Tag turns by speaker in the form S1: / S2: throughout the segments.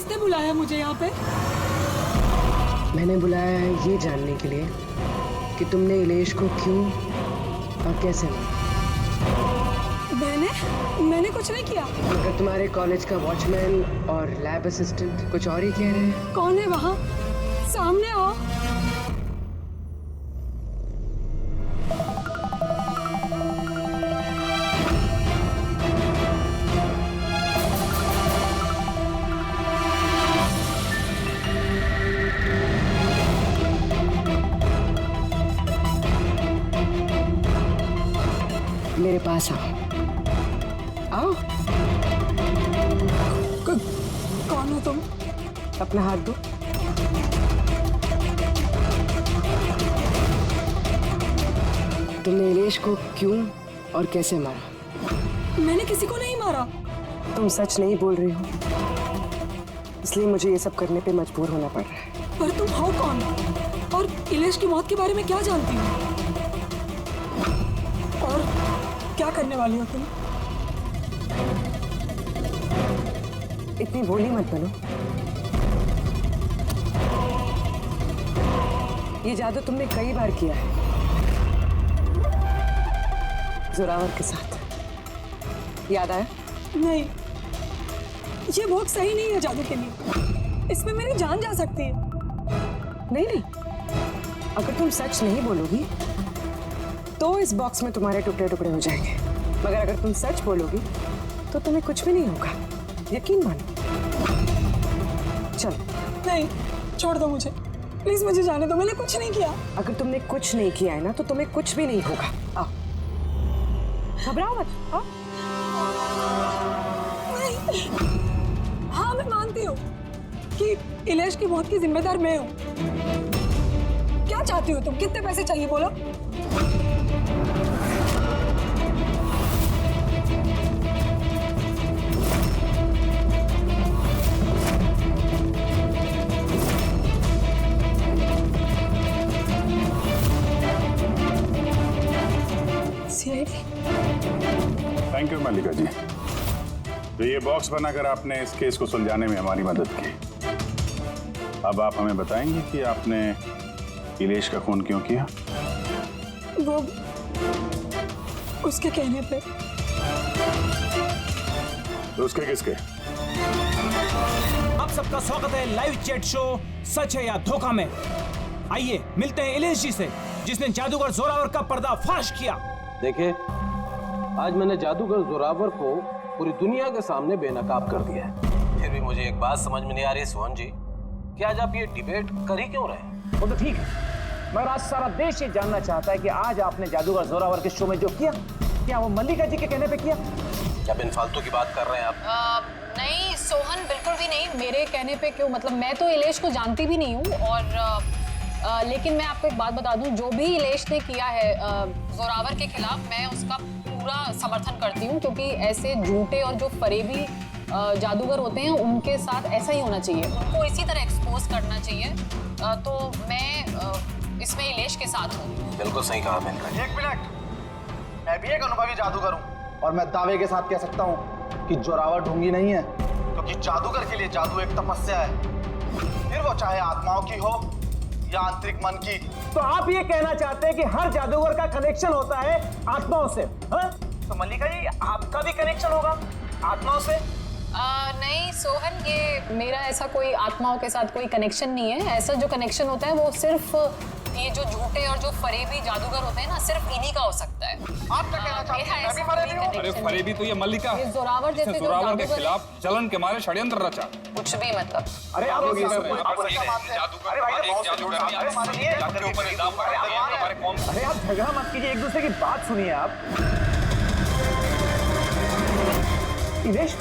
S1: किसने बुलाया मुझे यहाँ पे?
S2: मैंने बुलाया है ये जानने के लिए कि तुमने इलेश को क्यों और कैसे मारा।
S1: मैंने कुछ नहीं किया।
S2: मगर तुम्हारे कॉलेज का वॉचमैन और लैब असिस्टेंट कुछ और ही कह रहे हैं।
S1: कौन है वहाँ? सामने आओ।
S2: मेरे पास आओ। आओ।
S1: कौन हो तुम?
S2: अपना हाथ दो। तुमने इलेश को क्यों और कैसे मारा?
S1: मैंने किसी को नहीं मारा।
S2: तुम सच नहीं बोल रही हो, इसलिए मुझे ये सब करने पे मजबूर होना पड़ रहा है।
S1: पर तुम हो कौन और इलेश की मौत के बारे में क्या जानती हो? और क्या करने वाली हो तुम?
S2: इतनी भोली मत बनो। ये जादू तुमने कई बार किया है जोरावर के साथ, याद आया?
S1: नहीं, ये बहुत सही नहीं है जादू के लिए। इसमें मेरी जान जा सकती है।
S2: नहीं, अगर तुम सच नहीं बोलोगी तो इस बॉक्स में तुम्हारे टुकड़े टुकड़े हो जाएंगे, मगर अगर तुम सच बोलोगी तो तुम्हें कुछ भी नहीं होगा, यकीन मानो। चलो।
S1: नहीं, छोड़ दो मुझे, प्लीज मुझे जाने दो। मैंने कुछ नहीं किया।
S2: अगर तुमने कुछ नहीं किया है ना तो तुम्हें कुछ भी नहीं होगा। आओ, घबराओ मत। आओ।
S1: नहीं। हाँ, मैं मानती हूँ कि इलेश की मौत की जिम्मेदार मैं हूँ। क्या चाहती हो तुम? कितने पैसे चाहिए बोलो?
S3: थैंक यू मल्लिका जी, तो ये बॉक्स बनाकर आपने इस केस को सुलझाने में हमारी मदद की। अब आप हमें बताएंगे कि आपने इलेश का खून क्यों किया?
S1: वो उसके कहने पे।
S3: तो उसके किसके?
S4: आप सबका स्वागत है लाइव चैट शो सच है या धोखा में। आइए मिलते हैं इलेश जी से, जिसने जादूगर जोरावर का पर्दाफाश किया।
S5: देखिए, आज मैंने जादूगर जोरावर को पूरी दुनिया के सामने बेनकाब कर दिया है। फिर भी मुझे एक बात समझ में नहीं आ रही सोहन जी, कि आज आप ये डिबेट कर ही क्यों रहे?
S4: वो तो ठीक है, मगर आज सारा देश ये जानना चाहता है कि आज आपने जादूगर जोरावर के शो में जो किया, क्या वो मल्लिका जी के कहने पे किया?
S5: क्या बिन फालतू की बात कर रहे हैं आप?
S6: नहीं सोहन, बिल्कुल भी नहीं। मेरे कहने पे क्यों? मतलब मैं तो इलेश को जानती भी नहीं हूँ, और लेकिन मैं आपको एक बात बता दूं, जो भी इलेश ने किया है जोरावर के खिलाफ, मैं उसका पूरा समर्थन करती हूँ, क्योंकि ऐसे झूठे और जो फरेबी जादूगर होते हैं उनके साथ ऐसा ही होना चाहिए, उनको इसी तरह एक्सपोज करना चाहिए। तो मैं इसमें इलेश के साथ हूँ।
S5: बिल्कुल सही कहा मैंने।
S7: एक मिनट, मैं भी एक अनुभवी जादूगर हूँ और मैं दावे के साथ कह सकता हूँ कि जोरावर ढोंगी नहीं है, क्योंकि जादूगर के लिए जादू एक तपस्या है, फिर वो चाहे आत्माओं की हो या आंतरिक मन की।
S4: तो आप ये कहना चाहते हैं कि हर जादूगर का कनेक्शन होता है आत्माओं से? हाँ? तो मल्लिका जी, आपका भी कनेक्शन होगा आत्माओं से?
S6: नहीं सोहन, ये मेरा ऐसा कोई आत्माओं के साथ कोई कनेक्शन नहीं है। ऐसा जो कनेक्शन होता है वो सिर्फ ये जो झूठे और जो फरेबी जादूगर होते हैं ना, सिर्फ इन्हीं का हो सकता है।
S7: आप क्या कहना चाहते हैं? मैं भी फरेबी हूं?
S8: अरे फरेबी तो ये मल्लिका है,
S6: जोरावर जैसे जो
S8: जोरावर के
S6: जादूगर
S8: खिलाफ जलन के मारे षड्यंत्र रचा।
S6: कुछ भी मतलब।
S4: अरे आप
S8: अरे
S4: आप झगड़ा मत कीजिए, एक दूसरे की बात सुनिए। आप इलेश,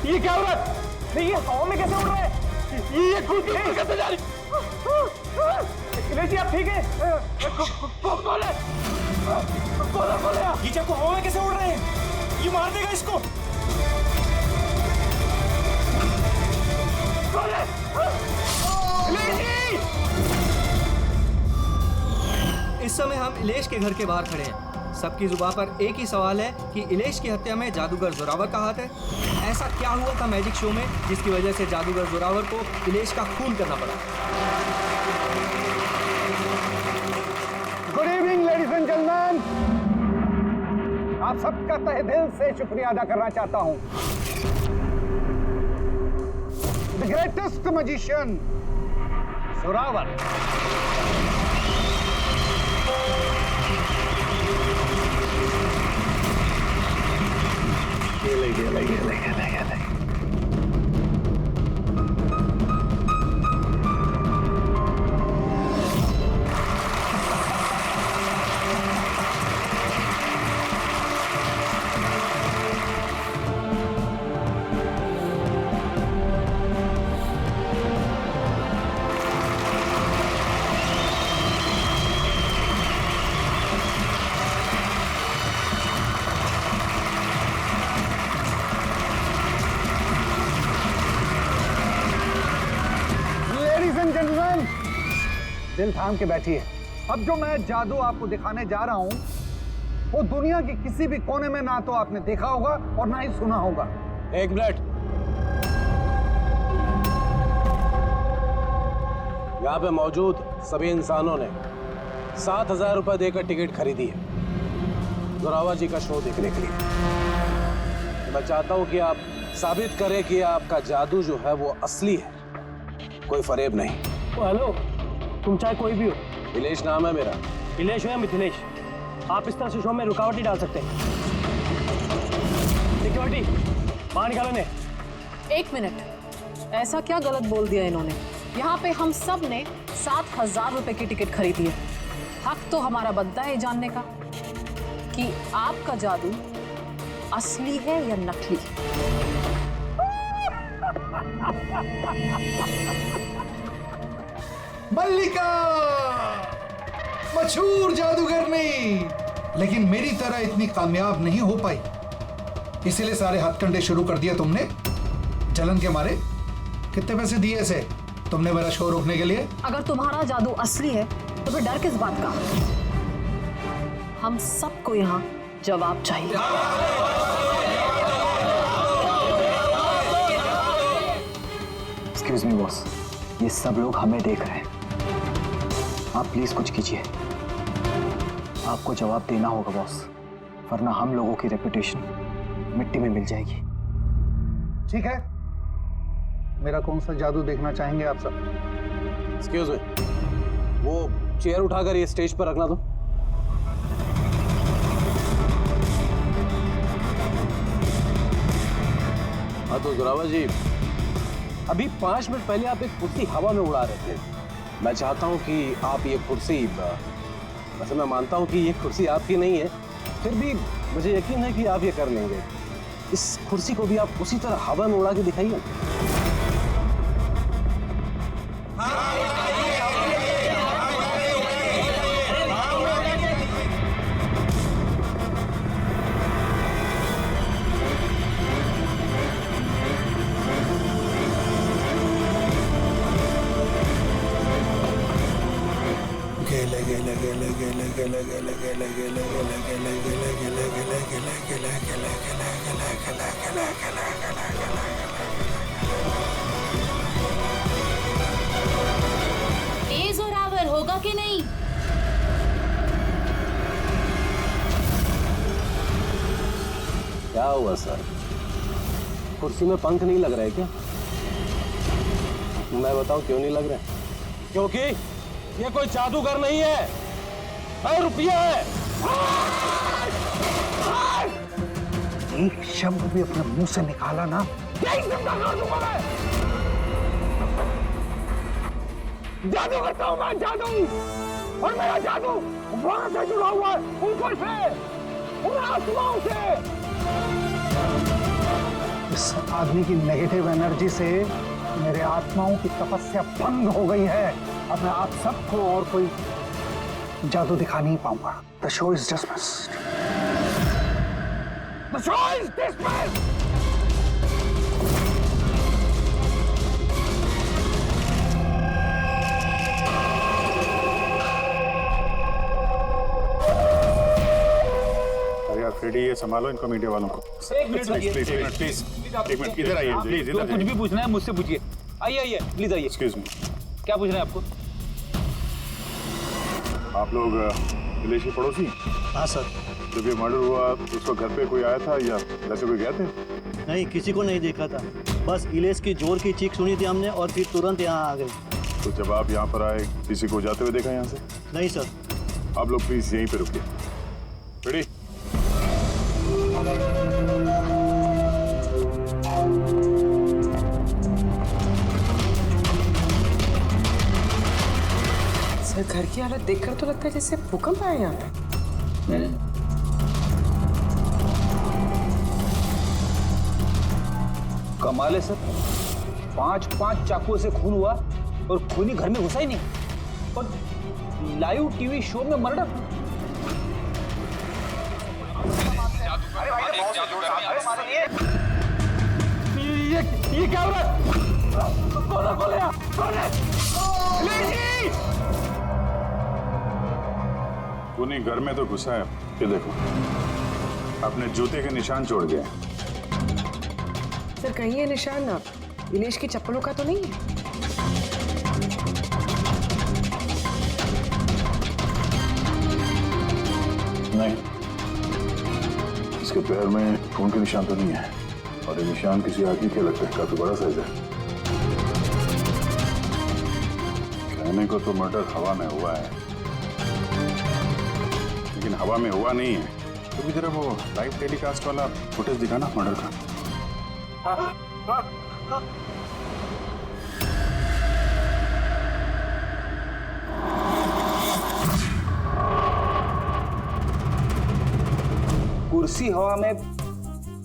S4: ये क्या हो रहा है? ये हवा में कैसे उड़ रहा है? ये कूद कैसे जा रही? इलेश जी, आप ठीक है? कौन है? ये चाकू हवा में कैसे उड़ रहे हैं? ये मार देगा इसको।
S9: इस समय हम इलेश के घर के बाहर खड़े हैं। सबकी जुबान पर एक ही सवाल है कि इलेश की हत्या में जादूगर जोरावर का हाथ है। ऐसा क्या हुआ था मैजिक शो में जिसकी वजह से जादूगर जोरावर को इलेश का खून करना पड़ा?
S4: Good evening ladies and gentleman, आप सबका तहे दिल से शुक्रिया अदा करना चाहता हूं। द ग्रेटेस्ट मैजिशियन जोरावर दिल थाम के बैठिए। अब जो मैं जादू आपको दिखाने जा रहा हूं वो दुनिया के किसी भी कोने में ना तो आपने देखा होगा और ना ही सुना होगा।
S5: एक मिनट, यहाँ पे मौजूद सभी इंसानों ने 7,000 रुपए देकर टिकट खरीदी है जोरावर जी का शो देखने के लिए। मैं चाहता हूं कि आप साबित करें कि आपका जादू जो है वो असली है, कोई फरेब नहीं।
S4: हेलो, तुम चाहे कोई भी हो,
S5: इलेश नाम है मेरा।
S4: इलेश हो या मिथिलेश, आप इस तरह से शो में रुकावट नहीं डाल सकते। सिक्योरिटी बाहर निकालो ने।
S6: एक मिनट, ऐसा क्या गलत बोल दिया इन्होंने? यहाँ पे हम सब ने 7,000 रुपए की टिकट खरीदी है। हक तो हमारा बनता है जानने का कि आपका जादू असली है या नकली।
S10: मल्लिका मशहूर जादूगर नहीं, लेकिन मेरी तरह इतनी कामयाब नहीं हो पाई, इसीलिए सारे हथकंडे शुरू कर दिया तुमने जलन के मारे। कितने पैसे दिए इसे तुमने मेरा शो रोकने के लिए?
S6: अगर तुम्हारा जादू असली है तो फिर डर किस बात का? हम सबको यहाँ जवाब चाहिए।
S11: एक्सक्यूज मी बॉस, ये सब लोग हमें देख रहे हैं, आप प्लीज कुछ कीजिए। आपको जवाब देना होगा बॉस, वरना हम लोगों की रेपुटेशन मिट्टी में मिल जाएगी।
S4: ठीक है, मेरा कौन सा जादू देखना चाहेंगे आप सब?
S5: एक्सक्यूज मी, वो चेयर उठाकर ये स्टेज पर रखना दो। हाँ तो जोरावर जी, अभी 5 मिनट पहले आप एक कुर्सी हवा में उड़ा रहे थे। मैं चाहता हूं कि आप ये कुर्सी, वैसे मैं मानता हूं कि ये कुर्सी आपकी नहीं है, फिर भी मुझे यकीन है कि आप ये कर लेंगे। इस कुर्सी को भी आप उसी तरह हवा में उड़ा के दिखाइए।
S12: ये जोरावर होगा कि नहीं?
S5: क्या हुआ सर, कुर्सी में पंख नहीं लग रहे क्या? मैं बताऊं क्यों नहीं लग रहे? क्योंकि ये कोई जादूगर नहीं है, रुपया है।
S4: एक शब्द भी अपने मुंह से निकाला ना, जादू करता हूं मैं, जादू। और मेरा जादू वहां से जुड़ा हुआ है, ऊपर से, उन आत्माओं से। इस आदमी की नेगेटिव एनर्जी से मेरे आत्माओं की तपस्या भंग हो गई है। अब मैं आप सबको और कोई जादू दिखा नहीं पाऊंगा। The show is dismissed. The show is dismissed.
S3: Ready, ये संभालो इनको, मीडिया वालों को।
S5: एक मिनट
S3: प्लीज प्लीज एक मिनट इधर आइए, प्लीज इधर
S5: कुछ भी पूछना है मुझसे पूछिए। आइए आइए प्लीज आइए।
S3: एक्सक्यूज मी,
S5: क्या पूछना है आपको?
S3: आप लोग इलेश के पड़ोसी?
S11: हाँ सर।
S3: जब ये मर्डर हुआ उसको घर पे कोई आया था या वैसे कोई गए थे?
S11: नहीं, किसी को नहीं देखा था, बस इलेश की जोर की चीख सुनी थी हमने और फिर तुरंत यहाँ आ गए।
S3: तो जब आप यहाँ पर आए किसी को जाते हुए देखा यहाँ से?
S11: नहीं सर।
S3: आप लोग प्लीज यहीं पे रुकिए। रेडी?
S2: सर घर की हालत देखकर तो लगता है जैसे भूकंप आया यहाँ पे।
S5: कमाल है सर, 5 चाकुओं से खून हुआ और खूनी घर में घुसा ही नहीं, और लाइव टीवी शो में मर्डर।
S7: अरे भाई बहुत जोर से मारिए।
S5: ये क्या हो रहा है? कौन है?
S3: खूनी घर में तो घुसा है, ये देखो अपने जूते के निशान छोड़ गए।
S2: सर कहीं ये निशान ना इलेश की चप्पलों का तो नहीं है?
S3: नहीं, इसके पैर में खून के निशान तो नहीं है, और ये निशान किसी आदमी के लगता है, काफी बड़ा साइज है। कहने को तो मर्डर हवा में हुआ है, लेकिन हवा में हुआ नहीं है। तो भी जरा वो लाइव टेलीकास्ट वाला फुटेज दिखाना मर्डर का।
S5: कुर्सी हवा में,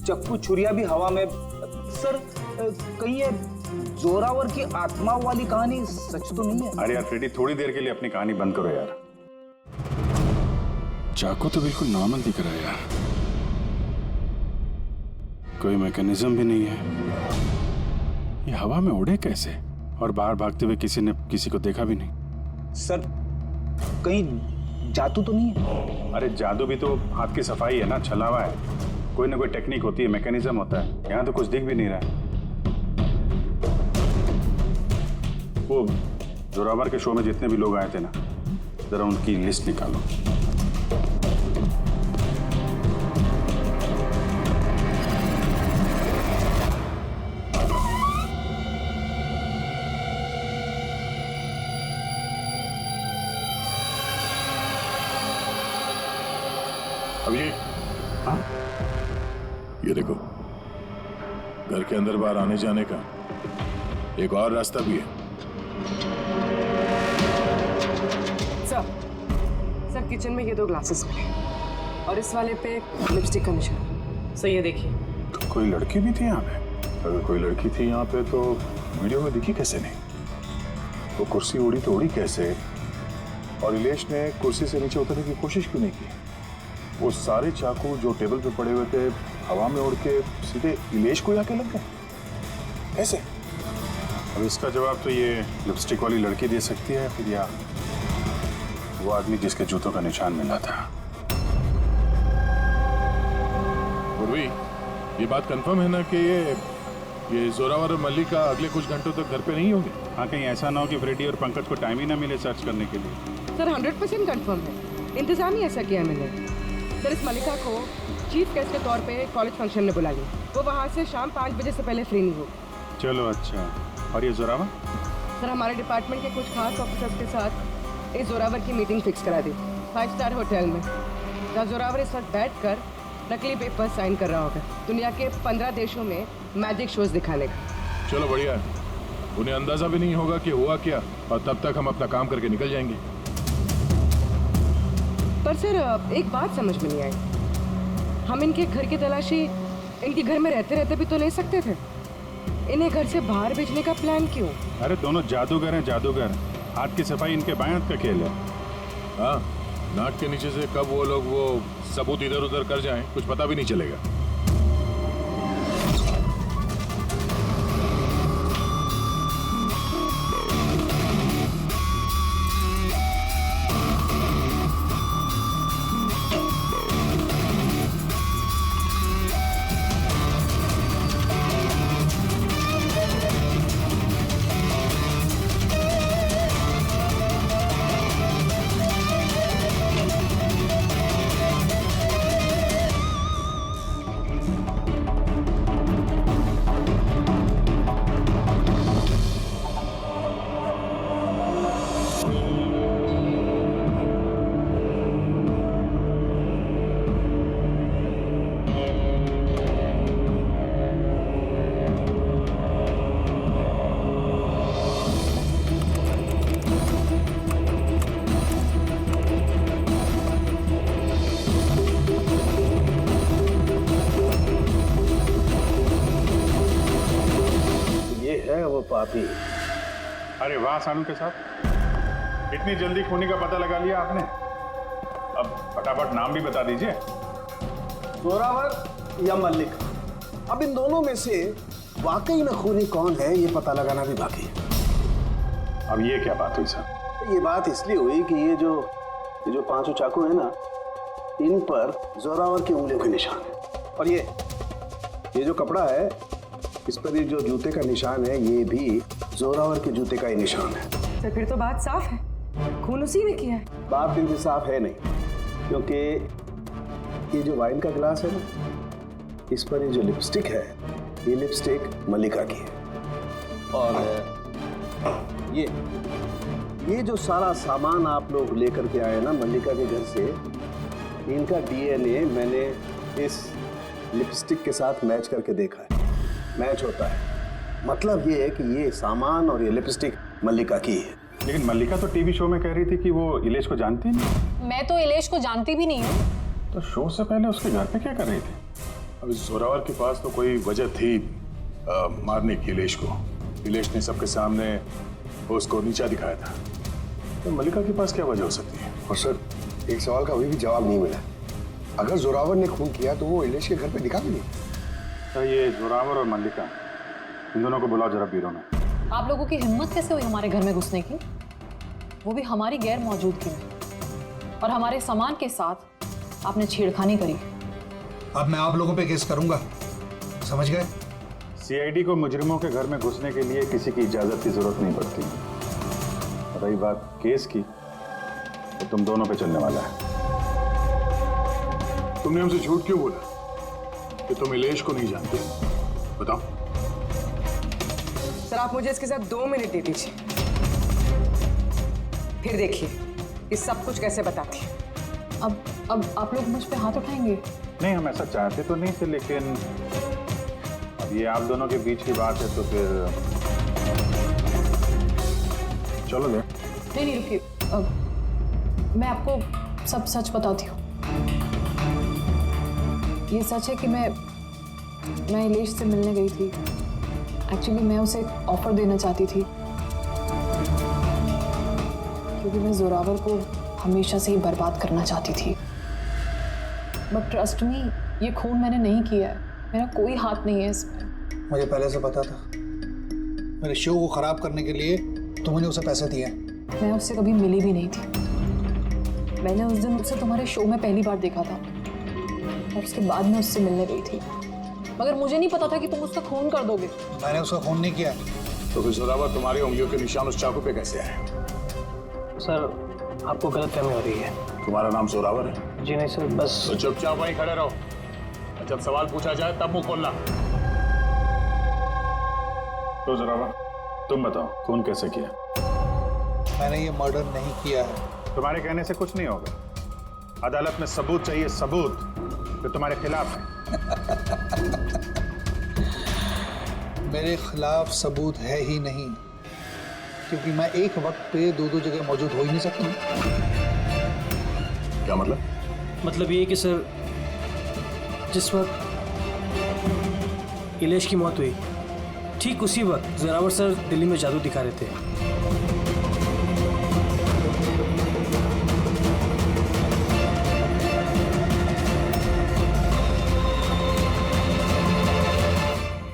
S5: चक्कू छुरिया भी हवा में। सर कहीं ये जोरावर की आत्मा वाली कहानी सच तो नहीं है?
S3: अरे यार फ्रेडी, थोड़ी देर के लिए अपनी कहानी बंद करो यार। चाकू तो बिल्कुल नॉर्मल दिख रहा है यार, कोई मैकेनिज्म भी नहीं है। ये हवा में उड़े कैसे, और बाहर भागते हुए किसी ने किसी को देखा भी नहीं।
S5: सर कहीं जादू तो नहीं है?
S3: अरे जादू भी तो हाथ की सफाई है ना, छलावा है, कोई ना कोई टेक्निक होती है, मैकेनिज्म होता है। यहाँ तो कुछ दिख भी नहीं रहा है। वो जोरावर के शो में जितने भी लोग आए थे ना, जरा उनकी लिस्ट निकालो।
S13: अभिषेक, हाँ? ये देखो, घर के अंदर बाहर आने जाने का एक और रास्ता भी है।
S2: सर किचन में ये 2 ग्लासेस मिले और इस वाले पे लिपस्टिक का निशान। सर ये देखिए।
S3: तो कोई लड़की भी थी यहाँ पे? अगर कोई लड़की थी यहाँ पे तो वीडियो में दिखी कैसे नहीं? वो कुर्सी उड़ी तो उड़ी कैसे, और इलेश ने कुर्सी से नीचे उतरने की कोशिश क्यों नहीं की? वो सारे चाकू जो टेबल पे पड़े हुए थे हवा में उड़ के सीधे इलेश को आके लग गए कैसे? अब इसका जवाब तो ये लिपस्टिक वाली लड़की दे सकती है, फिर या वो आदमी जिसके जूतों का निशान मिला था।
S13: पूर्वी, ये बात कंफर्म है ना कि ये जोरावर और मल्लिका अगले कुछ घंटों तक घर पे नहीं होंगे?
S3: हाँ, कहीं ऐसा ना हो कि फ्रेडी और पंकज को टाइम ही ना मिले सर्च करने के लिए।
S2: सर 100% कंफर्म है, इंतजाम ही ऐसा किया मैंने। सर इस मल्लिका को चीफ गेस्ट के तौर पे कॉलेज फंक्शन में बुला लिया, वो वहाँ से शाम 5 बजे से पहले फ्री नहीं हो।
S3: चलो अच्छा, और ये जोरावर?
S2: सर हमारे डिपार्टमेंट के कुछ खास ऑफिसर्स के साथ इस जोरावर की मीटिंग फिक्स करा दी 5 स्टार होटल में, जहाँ जोरावर इस वक्त बैठ कर नकली पेपर साइन कर रहा होगा दुनिया के 15 देशों में मैजिक शोज दिखाने का।
S13: चलो बढ़िया है, उन्हें अंदाजा भी नहीं होगा कि हुआ क्या, और तब तक हम अपना काम करके निकल जाएंगे।
S2: पर सर एक बात समझ में नहीं आई, हम इनके घर की तलाशी इनके घर में रहते रहते भी तो ले सकते थे, इन्हें घर से बाहर भेजने का प्लान क्यों?
S3: अरे दोनों जादूगर हैं, जादूगर। हाथ की सफाई इनके बाएं हाथ का खेल है।
S13: हाँ, नाक के नीचे से कब वो लोग वो सबूत इधर उधर कर जाएं, कुछ पता भी नहीं चलेगा।
S5: थी।
S3: अरे वाह सानू के साथ, इतनी जल्दी खूनी का पता लगा लिया आपने। अब फटाफट नाम भी बता दीजिए।
S5: जोरावर या मल्लिक, अब इन दोनों में से वाकई में खूनी कौन है ये पता लगाना भी बाकी है।
S3: अब ये क्या बात हुई सर?
S5: ये बात इसलिए हुई कि ये जो पांचों चाकू है ना, इन पर जोरावर की उंगलियों के निशान है। और ये जो कपड़ा है, इस पर ये जो जूते का निशान है, ये भी जोरावर के जूते का ही निशान है।
S2: तो फिर तो बात साफ है, खून उसी ने किया है।
S5: बात इनकी साफ है नहीं, क्योंकि ये जो वाइन का गिलास है ना, इस पर ये जो लिपस्टिक है, ये लिपस्टिक मल्लिका की है। और ये जो सारा सामान आप लोग लेकर के आए ना मल्लिका के घर से, इनका डीएनए मैंने इस लिपस्टिक के साथ मैच करके देखा है। मैच होता है, मतलब ये है कि ये सामान और ये लिपस्टिक मल्लिका की है।
S3: लेकिन मल्लिका तो टीवी शो में कह रही थी कि वो इलेश को जानती नहीं।
S6: मैं तो इलेश को जानती भी नहीं हूँ।
S3: तो शो से पहले उसके घर पे क्या कर रही थी?
S13: अब इस जोरावर के पास तो कोई वजह थी मारने की इलेश को। इलेश ने सबके सामने उसको नीचा दिखाया था, तो मल्लिका के पास क्या वजह हो सकती है?
S14: और सर, एक सवाल का अभी भी जवाब नहीं मिला। अगर जोरावर ने खून किया तो वो इलेश के घर पे दिखा भी नहीं।
S3: तो ये जोरावर और मल्लिका, इन दोनों को बुलाओ जरा ब्यूरो में।
S6: आप लोगों की हिम्मत कैसे हुई हमारे घर में घुसने की, वो भी हमारी गैर मौजूदगी में, और हमारे सामान के साथ आपने छेड़खानी करी।
S10: अब मैं आप लोगों पे केस करूंगा, समझ गए?
S3: सीआईडी को मुजरिमों के घर में घुसने के लिए किसी की इजाजत की जरूरत नहीं पड़ती। रही बात केस की, तो तुम दोनों पे चलने वाला है।
S13: तुमने हमसे झूठ क्यों बोला कि तुम इलेश को नहीं जानते? बताओ।
S2: सर, आप मुझे इसके साथ 2 मिनट दे दीजिए, फिर देखिए ये सब कुछ कैसे बताती है।
S6: अब आप लोग मुझ पे हाथ उठाएंगे?
S3: नहीं, हम ऐसा चाहते तो नहीं थे, लेकिन अब ये आप दोनों के बीच की बात है तो फिर चलो ले।
S6: नहीं रुकिए, मैं आपको सब सच बताती हूँ। ये सच है कि मैं इलेश से मिलने गई थी। एक्चुअली मैं उसे एक ऑफर देना चाहती थी, क्योंकि मैं जोरावर को हमेशा से ही बर्बाद करना चाहती थी। बट ट्रस्ट मी, ये खून मैंने नहीं किया है, मेरा कोई हाथ नहीं है इसमें।
S10: मुझे पहले से पता था। मेरे शो को खराब करने के लिए तुमने उसे पैसे दिए।
S6: मैं उससे कभी मिली भी नहीं थी। मैंने उस दिन उसे तुम्हारे शो में पहली बार देखा था, और उसके बाद मैं उससे मिलने गई थी। मगर मुझे नहीं पता था कि तुम उसका खून कर दोगे।
S10: मैंने उसका खून नहीं किया।
S13: तो फिर जोरावर तुम्हारी उंगलियों के निशान उस चाकू पे कैसे आए?
S11: सर, आपको गलतफहमी हो रही है।
S13: तुम्हारा नाम जोरावर है?
S11: जी नहीं सर, बस।
S13: तो चुपचाप वहीं खड़े रहो, जब सवाल पूछा जाए तब मुंह खोलना।
S3: तो जोरावर, तुम बताओ, खून कैसे किया?
S10: मैंने ये मर्डर नहीं किया है।
S3: तुम्हारे कहने से कुछ नहीं होगा। अदालत में सबूत चाहिए, सबूत जो तुम्हारे खिलाफ है।
S10: मेरे खिलाफ सबूत है ही नहीं, क्योंकि मैं एक वक्त पे दो जगह मौजूद हो ही नहीं सकता।
S13: क्या मतलब?
S11: मतलब ये कि सर, जिस वक्त इलेश की मौत हुई, ठीक उसी वक्त जोरावर सर दिल्ली में जादू दिखा रहे थे।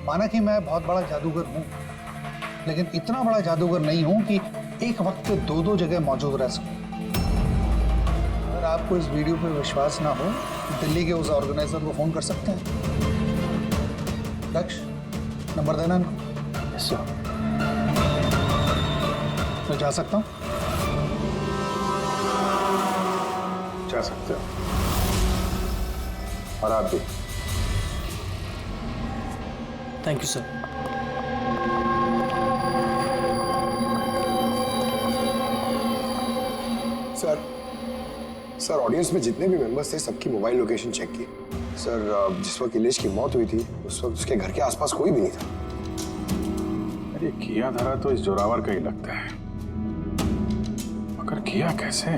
S10: माना कि मैं बहुत बड़ा जादूगर हूँ, लेकिन इतना बड़ा जादूगर नहीं हूँ कि एक वक्त पे दो जगह मौजूद रह सकूं। अगर आपको इस वीडियो पे विश्वास ना हो, दिल्ली के उस ऑर्गेनाइजर को फोन कर सकते हैं। लक्ष्य, नंबर देना इनको।
S11: Yes sir.
S10: मैं जा सकता हूँ?
S3: जा सकते हो, और आप भी।
S11: Thank you sir.
S14: Sir, audience में जितने भी मेंबर्स थे सबकी मोबाइल लोकेशन चेक की। सर, जिस वक्त इलेश की मौत हुई थी उस वक्त उसके घर के आसपास कोई भी नहीं था।
S3: अरे किया धरा तो इस जोरावर का ही लगता है, मगर किया कैसे?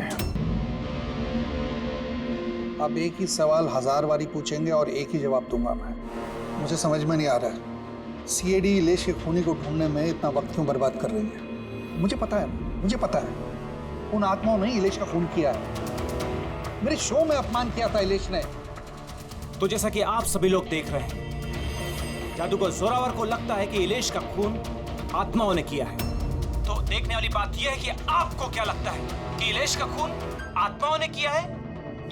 S10: आप एक ही सवाल 1000 बारी पूछेंगे और एक ही जवाब दूंगा मैं। मुझे समझ में नहीं आ रहा है। सीआईडी इलेश के खूनी को ढूंढने में इतना वक्त क्यों बर्बाद कर रही है? मुझे पता है, मुझे पता है। उन आत्माओं ने इलेश का खून किया है। मेरे शो में अपमान किया था इलेश ने।
S15: तो जैसा कि आप सभी लोग देख रहे हैं, जादूगर जोरावर को लगता है कि इलेश का खून आत्माओं ने किया है। तो देखने वाली बात यह है कि आपको क्या लगता है कि इलेश का खून आत्माओं ने किया है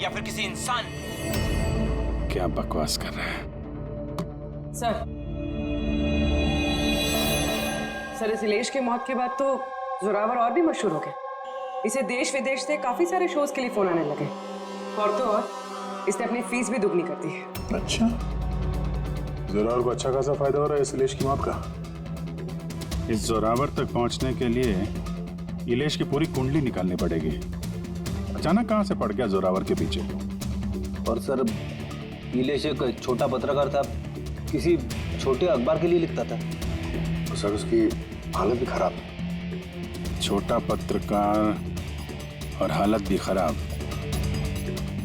S15: या फिर किसी इंसान ने?
S3: क्या बकवास कर रहा है?
S2: सर इस इलेश की मौत के बाद तो जोरावर और भी मशहूर हो गए। इसे देश विदेश से काफी सारे शोज के लिए फोन आने लगे। और तो और इसने अपनी फीस भी दुगनी कर दी है।
S13: अच्छा, जोरावर को अच्छा खासा फायदा हो रहा है इस इलेश की मौत का।
S3: इस जोरावर तक पहुंचने के लिए इलेश की पूरी कुंडली निकालनी पड़ेगी। अचानक कहां से पड़ गया जोरावर के पीछे?
S5: और सर, इलेश एक छोटा पत्रकार था, किसी छोटे अखबार के लिए लिखता था।
S14: तो सर उसकी हालत भी खराब है।
S3: छोटा पत्रकार और हालत भी खराब।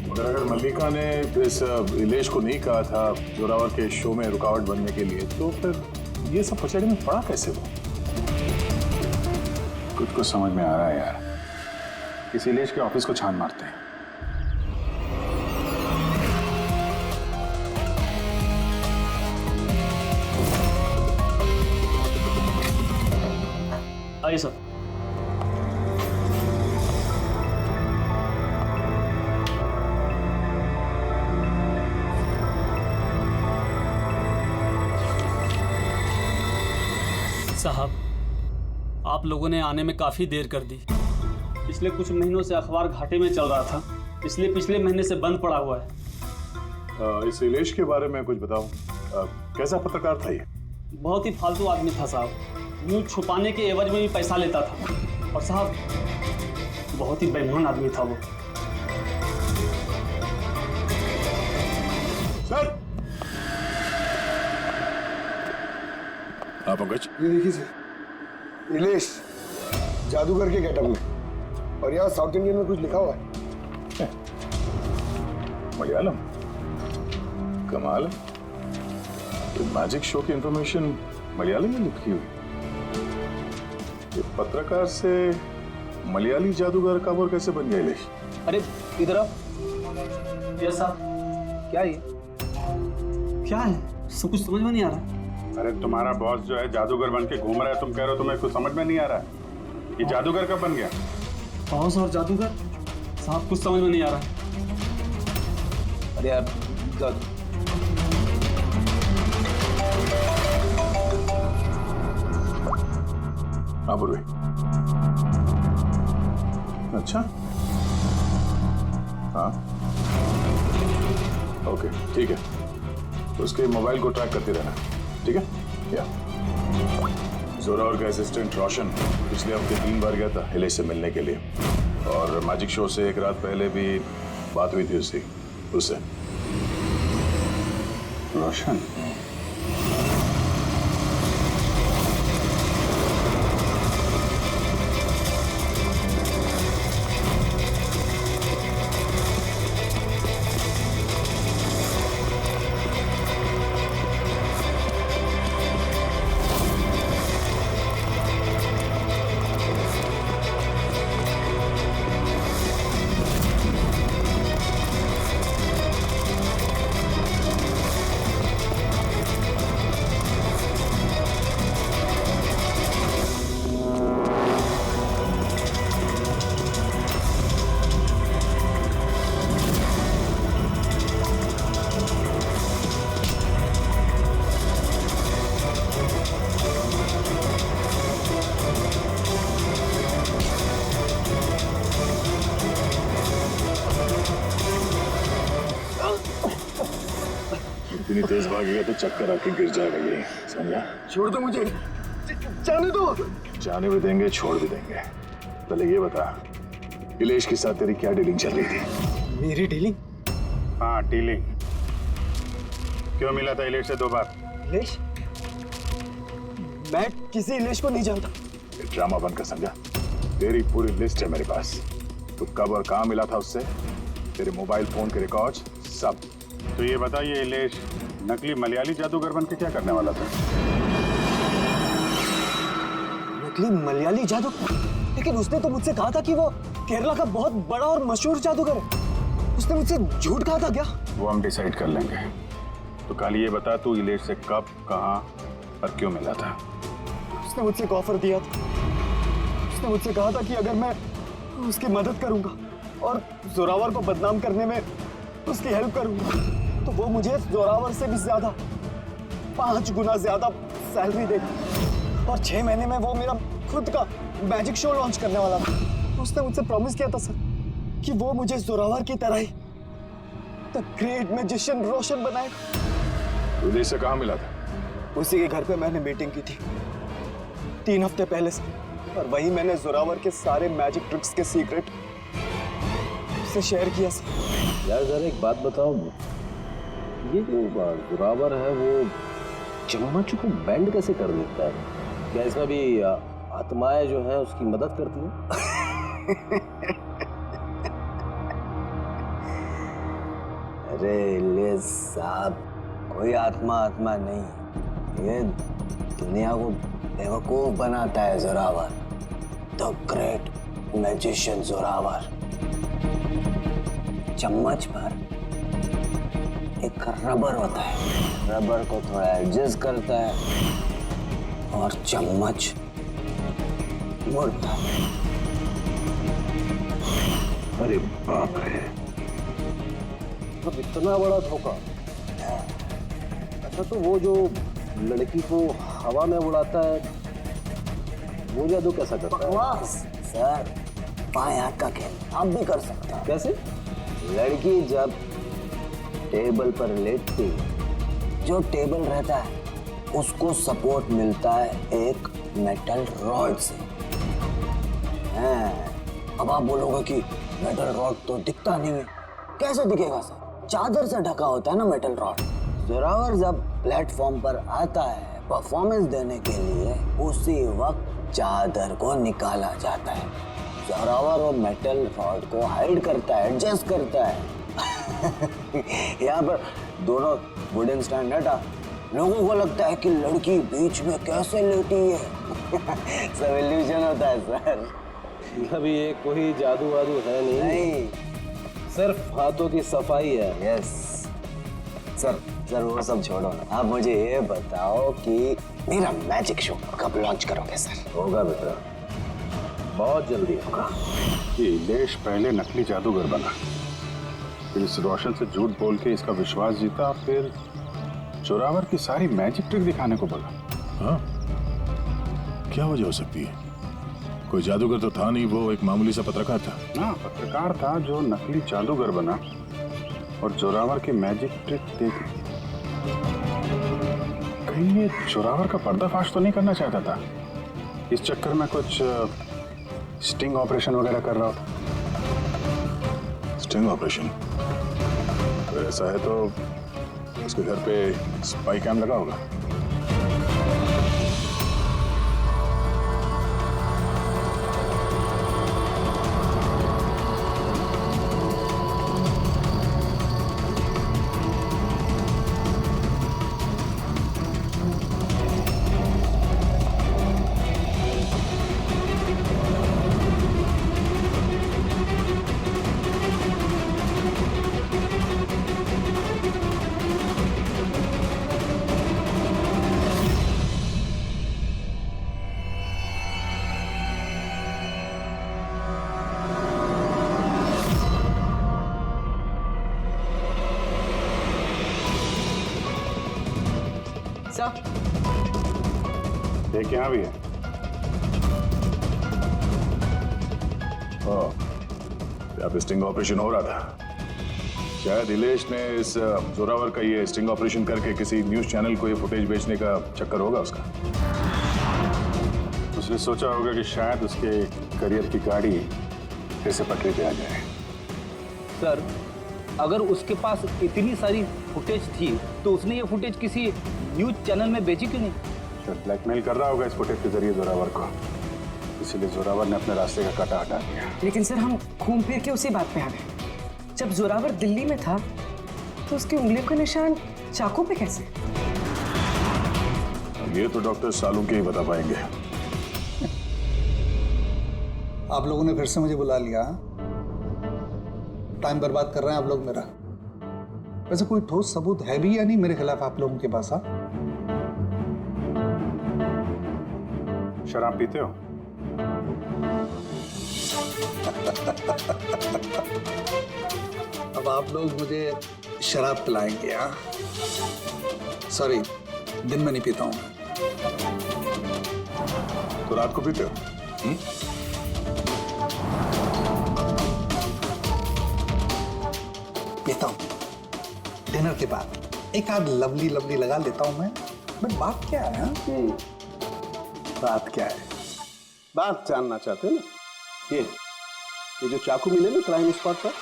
S13: मगर अगर मल्लिका ने इस इलेश को नहीं कहा था जोरावर के शो में रुकावट बनने के लिए, तो फिर ये सब पचड़ी में पड़ा कैसे वो?
S3: कुछ कुछ समझ में आ रहा है यार। इस इलेश के ऑफिस को छान मारते हैं।
S15: आइए सर।
S16: साहब, आप लोगों ने आने में काफ़ी देर कर दी। पिछले कुछ महीनों से अखबार घाटे में चल रहा था, इसलिए पिछले महीने से बंद पड़ा हुआ है।
S13: इस इलेश के बारे में कुछ बताओ। कैसा पत्रकार था ये?
S16: बहुत ही फालतू आदमी था साहब। न्यूज छुपाने के एवज में भी पैसा लेता था। और साहब, बहुत ही बेईमान आदमी था वो।
S13: सर! हाँ पंकज,
S14: ये देखिए सर, इलेश जादूगर के गेटअप में, और यहाँ साउथ इंडियन में कुछ लिखा हुआ है।
S13: मलयालम, कमाल है। तो मैजिक शो की इंफॉर्मेशन मलयालम में लिखी हुई। ये पत्रकार से मलयाली जादूगर का वो कैसे बन गया इलेश?
S5: अरे इधर आओ।
S16: ये साहब,
S5: क्या ये?
S16: क्या है? सब कुछ समझ में नहीं आ रहा।
S3: अरे तुम्हारा बॉस जो है जादूगर बन के घूम रहा है, तुम कह रहे हो तुम्हें कुछ समझ में नहीं आ रहा है। ये जादूगर कब बन गया?
S16: बॉस और जादूगर? साहब कुछ समझ में नहीं आ रहा।
S5: अरे यार,
S13: हाँ बुर्वे। अच्छा, हाँ ओके, ठीक है। तो उसके मोबाइल को ट्रैक करते रहना, ठीक है? या जोरावर का असिस्टेंट रोशन पिछले हफ्ते 3 बार गया था इलेश से मिलने के लिए, और मैजिक शो से एक रात पहले भी बात हुई थी उससे।
S3: रोशन?
S13: इतनी तेज भागेगा तो चक्कर आके गिर जाएगा ये, समझा?
S14: छोड़ दो मुझे, जाने दो।
S13: जाने भी देंगे, छोड़ भी देंगे। पहले ये बता, इलेश के साथ तेरी क्या डीलिंग चल रही थी?
S9: मेरी डीलिंग?
S3: हाँ डीलिंग। क्यों मिला था इलेश से 2 बार?
S9: इलेश? मैं किसी इलेश को नहीं जानता।
S13: ये ड्रामा बंद कर, समझा? तेरी पूरी लिस्ट है मेरे पास। तो कब और कहाँ मिला था उससे, तेरे मोबाइल फोन के रिकॉर्ड्स, सब।
S3: तो ये बताइए इलेश नकली मलयाली जादूगर बन के क्या करने वाला था?
S11: नकली मलयाली जादू, लेकिन उसने तो मुझसे कहा था कि वो केरला का बहुत बड़ा और मशहूर जादूगर है। उसने मुझसे झूठ कहा था क्या?
S3: वो हम डिसाइड कर लेंगे। तो कल ये बता तू इलेश से कब, कहाँ और क्यों मिला था?
S11: उसने मुझसे एक ऑफर दिया था। उसने मुझसे कहा था कि अगर मैं उसकी मदद करूंगा और जोरावर को बदनाम करने में उसकी हेल्प करूंगा तो वो मुझे जोरावर से भी ज्यादा 5 गुना ज्यादा सैलरी देगा और 6 महीने में वो मेरा खुद का मैजिक शो लॉन्च करने वाला था। उसने मुझसे प्रॉमिस किया था सर कि वो मुझे जोरावर की तरह ही द ग्रेट मैजिशियन रोशन बनाएगा।
S13: विदेश से कहाँ मिला था?
S11: उसी के घर पे मैंने मीटिंग की थी 3 हफ्ते पहले से, और वहीं मैंने जोरावर के सारे मैजिक ट्रिक्स के सीक्रेट उससे शेयर किया सर।
S5: यार जरा एक बात बताओ, ये जो जोरावर है वो चम्मच को बेंड कैसे कर देता है? क्या इसमें भी आत्माएं जो हैं उसकी मदद करती हैं?
S11: अरे ले साहब, कोई आत्मा नहीं, ये दुनिया को बेवकूफ बनाता है Zorawar, the great magician Zorawar. चम्मच पर एक रबर होता है, रबर को थोड़ा एडजस्ट करता है और चम्मच मुड़ता है।
S5: अरे बाप रे, तो इतना बड़ा धोखा। अच्छा तो वो जो लड़की को हवा में उड़ाता है वो जादू कैसा करता है?
S11: सर, बाएं हाथ का खेल आप भी कर सकते हैं।
S5: कैसे?
S11: लड़की जब टेबल पर लेटती, जो टेबल रहता है उसको सपोर्ट मिलता है एक मेटल रॉड से। अब आप बोलोगे कि मेटल रॉड तो दिखता नहीं है। कैसे दिखेगा सर? चादर से ढका होता है ना मेटल रॉड। जोरावर जब प्लेटफॉर्म पर आता है परफॉर्मेंस देने के लिए, उसी वक्त चादर को निकाला जाता है। जोरावर वो मेटल रॉड को हाइड करता है, एडजस्ट करता है। यहाँ पर दोनों वुडन स्टैंड हटा, लोगों को लगता है कि लड़की बीच में कैसे लेटी है। सब इल्यूजन होता है सर।
S5: अभी ये कोई जादू वादू है नहीं, सिर्फ हाथों की सफाई है।
S11: यस सर, वो सब छोड़ो ना, आप मुझे ये बताओ कि मेरा मैजिक शो कब लॉन्च करोगे सर?
S5: होगा बेटा, बहुत जल्दी होगा।
S3: ये इलेश पहले नकली जादूगर बना, फिर इस रोशन से झूठ बोल के इसका विश्वास जीता, फिर जोरावर की सारी मैजिक ट्रिक दिखाने को बोला।
S13: हाँ, क्या वजह हो सकती है? कोई जादूगर तो था नहीं, वो एक मामूली सा पत्रकार था।
S3: हाँ, पत्रकार था जो नकली जादूगर बना और जोरावर की मैजिक ट्रिक देख ली। कहीं ये जोरावर का पर्दाफाश तो नहीं करना चाहता था? इस चक्कर में कुछ स्टिंग ऑपरेशन वगैरह कर रहा था।
S13: Sting operation? तो ऐसा है तो उसके घर पे स्पाई कैम लगा होगा।
S3: देख यहाँ भी है।
S13: यहाँ पे स्टिंग ऑपरेशन हो रहा था। शायद इलेश ने इस जोरावर का ये स्टिंग ऑपरेशन करके किसी न्यूज चैनल को ये फुटेज बेचने का चक्कर होगा उसका।
S3: उसने सोचा होगा कि शायद उसके करियर की गाड़ी फिर से पटरी पे आ जाए।
S15: सर, अगर उसके पास इतनी सारी फुटेज थी तो उसने ये फुटेज किसी न्यूज चैनल में बेची क्यों नहीं?
S3: शायद ब्लैकमेल कर रहा होगा इस फुटेज के जरिए जोरावर को, इसीलिए जोरावर ने अपने रास्ते का कांटा हटा दिया।
S2: लेकिन सर, हम घूम फिर के उसी बात पे आ गए। जब जोरावर दिल्ली में था तो उसकी उंगलियों का निशान चाकू पे कैसे?
S13: ये तो डॉक्टर सालू के ही बता पाएंगे।
S4: आप लोगों ने फिर से मुझे बुला लिया। टाइम बर्बाद कर रहे हैं आप लोग मेरा। वैसे कोई ठोस सबूत है भी या नहीं मेरे खिलाफ आप लोगों के पास?
S3: शराब पीते हो?
S4: अब आप लोग मुझे शराब पिलाएंगे? हाँ, सॉरी, दिन में नहीं पीता हूं।
S13: तो रात को पीते हो?
S4: पीता हूं डिनर के बाद। एक आध लवली लवली लगा लेता हूं मैं। बट बात क्या है? हाँ?
S5: बात क्या है? बात जानना चाहते हो ना? ये जो चाकू मिले ना क्राइम स्पॉट पर,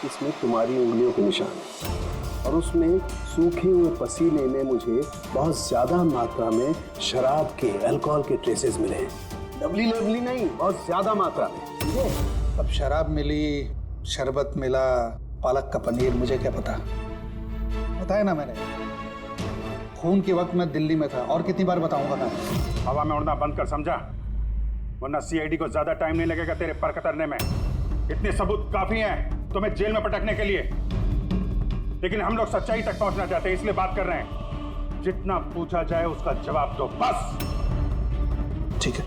S5: इसमें तुम्हारी उंगलियों के निशान है और उसमें सूखे हुए पसीने में मुझे बहुत ज्यादा मात्रा में शराब के, अल्कोहल के ट्रेसेस मिले हैं। लवली लवली नहीं, बहुत ज्यादा मात्रा में।
S4: अब शराब मिली, शरबत मिला, पालक का पनीर, मुझे क्या पता? बताया ना मैंने, खून के वक्त मैं दिल्ली में था। और कितनी बार बताऊंगा मैं?
S3: हवा में उड़ना बंद कर, समझा? वरना सीआईडी को ज्यादा टाइम नहीं लगेगा तेरे पर कतरने में। इतने सबूत काफी हैं तुम्हें जेल में पटकने के लिए। लेकिन हम लोग सच्चाई तक पहुंचना चाहते हैं, इसलिए बात कर रहे हैं। जितना पूछा जाए उसका जवाब दो, बस।
S4: ठीक है,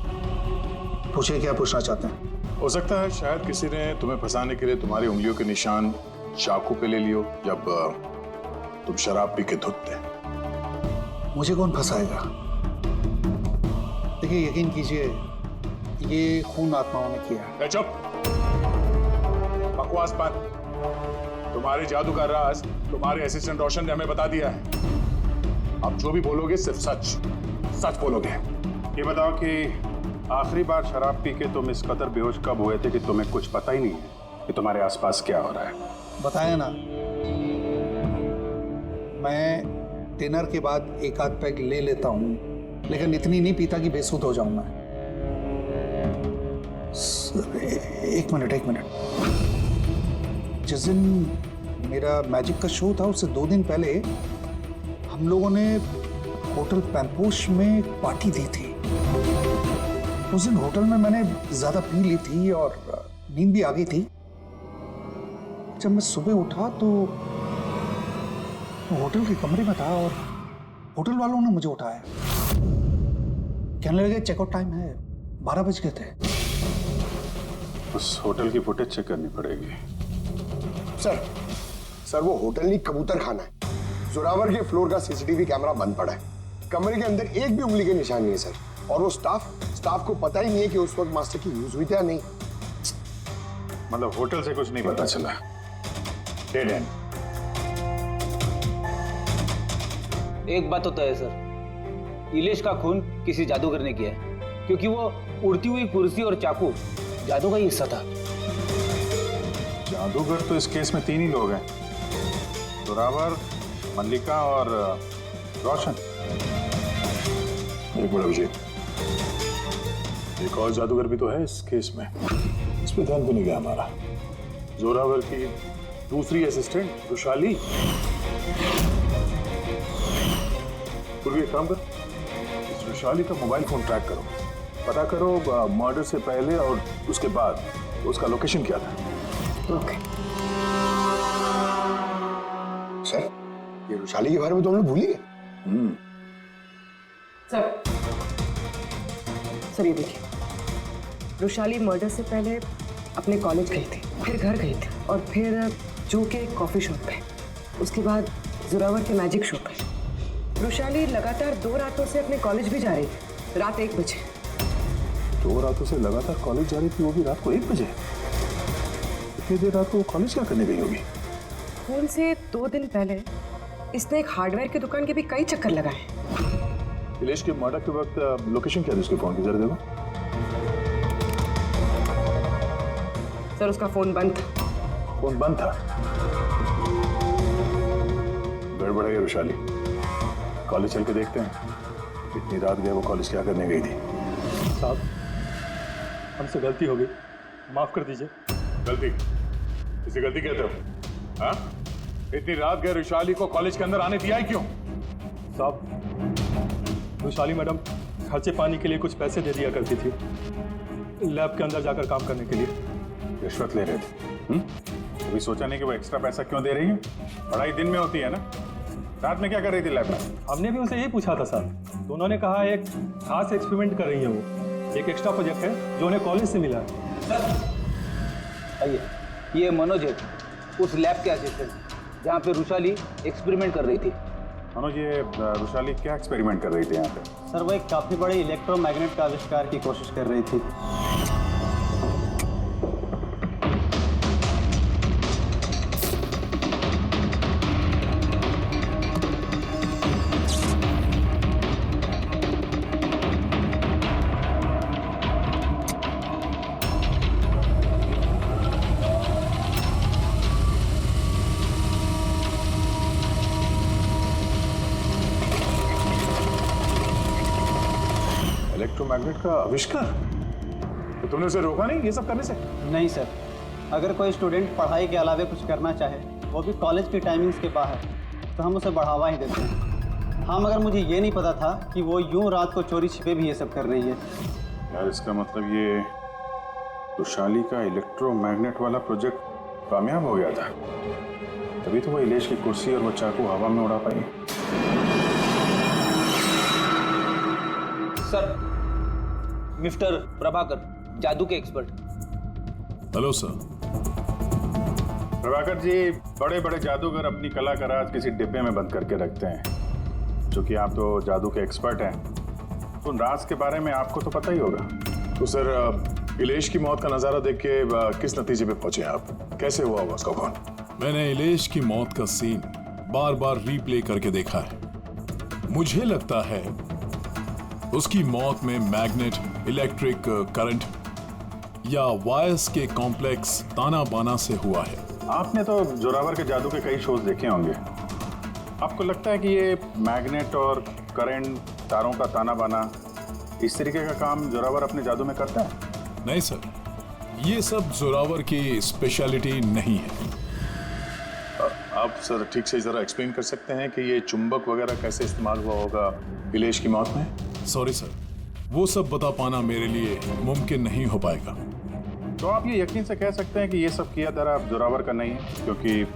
S4: पूछिए क्या पूछना चाहते हैं।
S13: हो सकता है शायद किसी ने तुम्हें फंसाने के लिए तुम्हारी उंगलियों के निशान चाकू पे ले लियो जब तुम शराब पी के धुत थे।
S4: मुझे कौन फंसाएगा? देखिए, यकीन कीजिए, ये खून आत्माओं ने किया।
S13: चुप, बकवास बात। तुम्हारे जादू का राज तुम्हारे असिस्टेंट रोशन ने हमें बता दिया है। अब जो भी बोलोगे सिर्फ सच सच बोलोगे।
S3: ये बताओ कि आखिरी बार शराब पी के तुम इस कदर बेहोश कब हुए थे कि तुम्हें कुछ पता ही नहीं है कि तुम्हारे आसपास क्या हो रहा है?
S4: बताया ना, मैं डिनर के बाद एक आध पैग ले लेता हूं, लेकिन इतनी नहीं पीता कि बेसुध हो जाऊं मैं। एक मिनट। जिस दिन मेरा मैजिक का शो था उससे 2 दिन पहले हम लोगों ने होटल पैम्पोश में एक पार्टी दी थी। उस दिन होटल में मैंने ज्यादा पी ली थी और नींद भी आ गई थी। जब मैं सुबह उठा तो होटल के कमरे में था और होटल वालों ने मुझे उठाया। कहने लगे चेकआउट टाइम है, 12 बज गए थे।
S3: उस होटल की फुटेज चेक करनी पड़ेगी।
S14: सर वो होटल नहीं, कबूतर खाना है। जोरावर के फ्लोर का सीसीटीवी कैमरा बंद पड़ा है। कमरे के अंदर एक भी उंगली के निशान नहीं है सर। और वो स्टाफ को पता ही नहीं है कि उस वक्त मास्टर की यूज हुई थी या नहीं।
S3: मतलब होटल से कुछ नहीं पता चला? Dead and.
S15: एक बात तो तय है सर, इलेश का खून किसी जादूगर ने किया है, क्योंकि वो उड़ती हुई कुर्सी और चाकू जादू का ही हिस्सा था।
S3: जादूगर तो इस केस में 3 ही लोग हैं, जोरावर, मल्लिका और रोशन।
S13: एक मिनट अभिषेक, एक और जादूगर भी तो है इस केस में। इस पे ध्यान तो नहीं गया हमारा। जोरावर की दूसरी असिस्टेंट रुशाली। पूर्वी एक काम कर, इस रुशाली का मोबाइल फोन ट्रैक करो, पता करो मर्डर से पहले और उसके बाद उसका लोकेशन क्या था।
S14: ओके सर, ये रुशाली के बारे में तो हम लोग भूल ही गए।
S2: सर ये देखिए, रुशाली मर्डर से पहले अपने कॉलेज गई थी, फिर घर गई थी और फिर जो के कॉफी शॉप पे, उसके बाद जोरावर के मैजिक शो पे। रुशाली लगातार 2 रातों से अपने कॉलेज भी जा रही थी, रात 1 बजे।
S13: 2 रातों से लगातार कॉलेज जा रही थी, वो भी रात को 1 बजे? इतनी देर रात को वो कॉलेज क्या करने गई होगी?
S2: खून से 2 दिन पहले इसने एक हार्डवेयर की दुकान के भी कई चक्कर लगाए।
S13: इलेश के मर्डर के वक्त लोकेशन क्या थी उसके फोन की, जरा देखो।
S2: सर उसका फोन बंद था।
S13: फोन बंद था? गड़बड़ है रुशाली, कॉलेज चल के देखते हैं। इतनी रात गए वो कॉलेज क्या करने गई थी?
S16: साहब हमसे गलती हो गई, माफ कर दीजिए।
S13: गलती? इसे गलती कहते हो? हाँ? इतनी रात गए रुशाली को कॉलेज के अंदर आने दिया है क्यों?
S16: साहब रुशाली मैडम खर्चे पानी के लिए कुछ पैसे दे दिया करती थी,
S17: लैब के अंदर जाकर काम करने के लिए।
S3: रिश्वत ले रहे थे? कभी सोचा नहीं कि वो एक्स्ट्रा पैसा क्यों दे रही है? पढ़ाई दिन में होती है ना, रात में क्या कर रही थी लैब में?
S17: हमने भी उनसे यही पूछा था सर, तो उन्होंने कहा एक खास एक्सपेरिमेंट कर रही है वो, एक एक्स्ट्रा प्रोजेक्ट है जो उन्हें कॉलेज से मिला है।
S18: आइए, ये मनोज है, उस लैब के असिस्टेंट जहाँ पे रुशाली एक्सपेरिमेंट कर रही थी।
S3: मनोज, ये रुशाली क्या एक्सपेरिमेंट कर रही थी यहाँ पे?
S19: सर वो एक काफ़ी बड़े इलेक्ट्रोमैग्नेट का आविष्कार की कोशिश कर रही थी।
S13: इलेक्ट्रोमैग्नेट का आविष्कार? तो तुमने उसे रोका नहीं ये सब करने से?
S19: नहीं सर, अगर कोई स्टूडेंट पढ़ाई के अलावा कुछ करना चाहे, वो भी कॉलेज की टाइमिंग्स के बाहर, तो हम उसे बढ़ावा ही देते हैं। हाँ, मगर मुझे ये नहीं पता था कि वो यूं रात को चोरी छिपे भी ये सब कर रही है।
S3: यार इसका मतलब ये रुशाली का इलेक्ट्रोमैग्नेट वाला प्रोजेक्ट कामयाब हो गया था, तभी तो वो इलेश की कुर्सी और वो चाकू हवा में उड़ा पाई।
S18: सर, मिस्टर प्रभाकर, जादू के expert.
S13: Hello sir.
S3: Prabhakar ji, बड़े बड़े जादूगर अपनी कला का राज किसी डिब्बे में बंद करके रखते हैं। चूंकि आप तो जादू के एक्सपर्ट हैं, तो उन राज के बारे में आपको तो पता ही होगा।
S13: तो सर, इलेश की मौत का नजारा देख के किस नतीजे पे पहुंचे आप? कैसे हुआ उसका खून?
S20: मैंने इलेश की मौत का सीन बार बार रीप्ले करके देखा है। मुझे लगता है उसकी मौत में मैग्नेट, इलेक्ट्रिक करंट या वायर्स के कॉम्प्लेक्स ताना बाना से हुआ है।
S3: आपने तो जोरावर के जादू के कई शोज देखे होंगे। आपको लगता है कि ये मैग्नेट और करंट, तारों का ताना बाना, इस तरीके का काम जोरावर अपने जादू में करता है?
S20: नहीं सर, ये सब जोरावर की स्पेशलिटी नहीं है।
S13: आप सर ठीक से जरा एक्सप्लेन कर सकते हैं कि ये चुंबक वगैरह कैसे इस्तेमाल हुआ होगा इलेश की मौत में?
S20: सॉरी सर, वो सब बता पाना मेरे लिए मुमकिन नहीं हो पाएगा।
S3: तो आप ये यकीन से कह सकते हैं कि ये सब किया धरा जोरावर का नहीं है, क्योंकि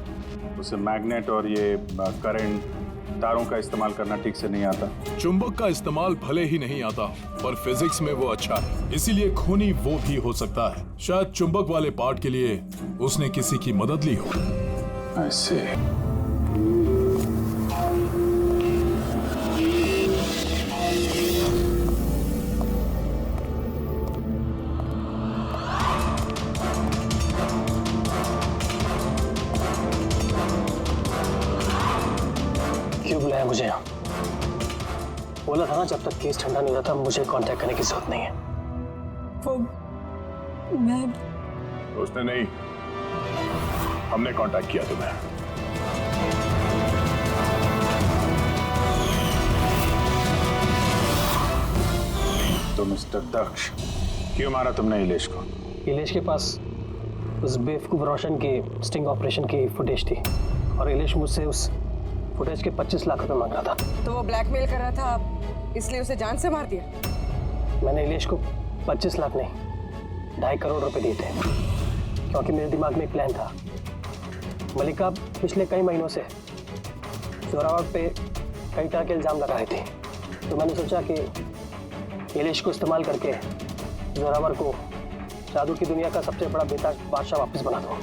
S3: उसे मैग्नेट और ये करंट, तारों का इस्तेमाल करना ठीक से नहीं आता।
S20: चुंबक का इस्तेमाल भले ही नहीं आता, पर फिजिक्स में वो अच्छा है, इसीलिए खूनी वो भी हो सकता है। शायद चुंबक वाले पार्ट के लिए उसने किसी की मदद ली हो।
S3: ऐसे
S11: क्यों बुलाया मुझे यहाँ? बोला था ना जब तक केस ठंडा नहीं होता मुझे कांटेक्ट करने की जरूरत नहीं है।
S1: वो मैं
S13: उसने नहीं, हमने कांटेक्ट किया तुम्हें।
S3: तो मिस्टर दक्ष, क्यों मारा तुमने इलेश को?
S11: इलेश के पास उस बेवकूफ रोशन के स्टिंग ऑपरेशन की फुटेज थी और इलेश मुझसे उस फुटेज के 25 लाख रुपए मांग रहा था।
S2: तो वो ब्लैकमेल कर रहा था, इसलिए उसे जान से मार दिया?
S11: मैंने इलेश को 25 लाख नहीं, 2.5 करोड़ रुपए दिए थे, क्योंकि मेरे दिमाग में एक प्लान था। मलिका पिछले कई महीनों से जोरावर पे कई तरह के इल्जाम लगा रही थी, तो मैंने सोचा कि इलेश को इस्तेमाल करके जोरावर को जादू की दुनिया का सबसे बड़ा बेताज बादशाह वापस बना दो।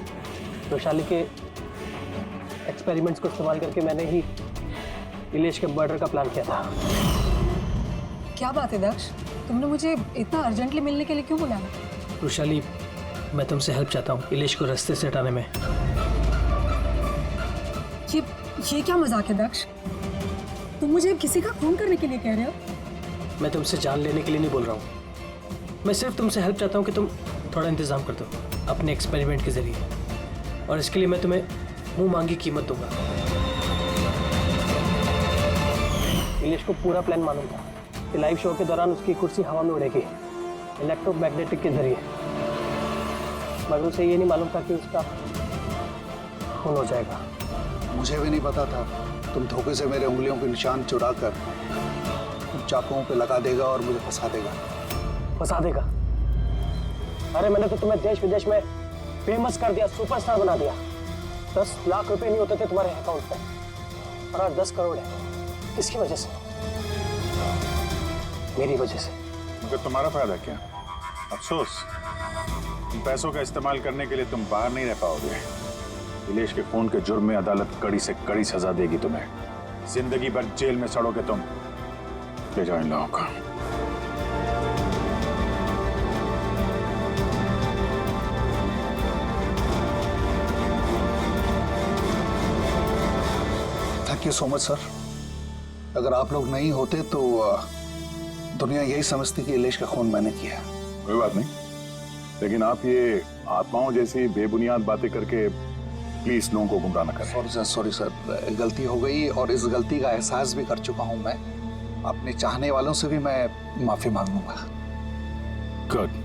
S11: वैशाली के एक्सपेरिमेंट्स को इस्तेमाल करके मैंने ही इलेश के मर्डर का प्लान किया था।
S1: क्या बात है दक्ष, तुमने मुझे इतना अर्जेंटली मिलने के लिए क्यों बुलाया?
S11: वैशाली, मैं तुमसे हेल्प चाहता हूँ इलेश को रास्ते से हटाने में।
S1: ये क्या मजाक है दक्ष? तुम मुझे किसी का खून करने के लिए कह रहे हो?
S11: मैं तुमसे जान लेने के लिए नहीं बोल रहा हूँ, मैं सिर्फ तुमसे हेल्प चाहता हूँ कि तुम थोड़ा इंतजाम कर दो अपने एक्सपेरिमेंट के जरिए, और इसके लिए मैं तुम्हें मुंह मांगी कीमत दूंगा। इलेश को पूरा प्लान मालूम था कि लाइव शो के दौरान उसकी कुर्सी हवा में उड़ेगी इलेक्ट्रोमैग्नेटिक के जरिए, मगर उसे ये नहीं मालूम था कि उसका खून हो जाएगा।
S4: मुझे भी नहीं पता था तुम धोखे से मेरे उंगलियों के निशान चुरा कर चाकुओं पे लगा देगा और मुझे फंसा देगा।
S11: फंसा देगा? अरे मैंने तो तुम्हें देश विदेश में फेमस कर दिया, सुपरस्टार बना दिया। 10 लाख रुपए नहीं होते थे तुम्हारे अकाउंट पे, और आज 10 करोड़ है। किसकी वजह से? मेरी वजह से।
S3: मगर तुम्हारा फायदा क्या? अफसोस, इन पैसों का इस्तेमाल करने के लिए तुम बाहर नहीं रह पाओगे। इलेश के खून के जुर्म में अदालत कड़ी से कड़ी सजा देगी तुम्हें। जिंदगी भर जेल में सड़ोगे तुम। ले जाओ इन लोगों को।
S10: Thank you so much sir. अगर आप लोग नहीं होते तो दुनिया यही समझती कि इलेश का खून मैंने किया।
S13: कोई बात नहीं, लेकिन आप ये आत्माओं जैसी बेबुनियाद बातें करके प्लीज लोगों को गुमराह न करें।
S10: सॉरी सर, गलती हो गई और इस गलती का एहसास भी कर चुका हूं मैं। अपने चाहने वालों से भी मैं माफी मांगूंगा।
S13: गुड।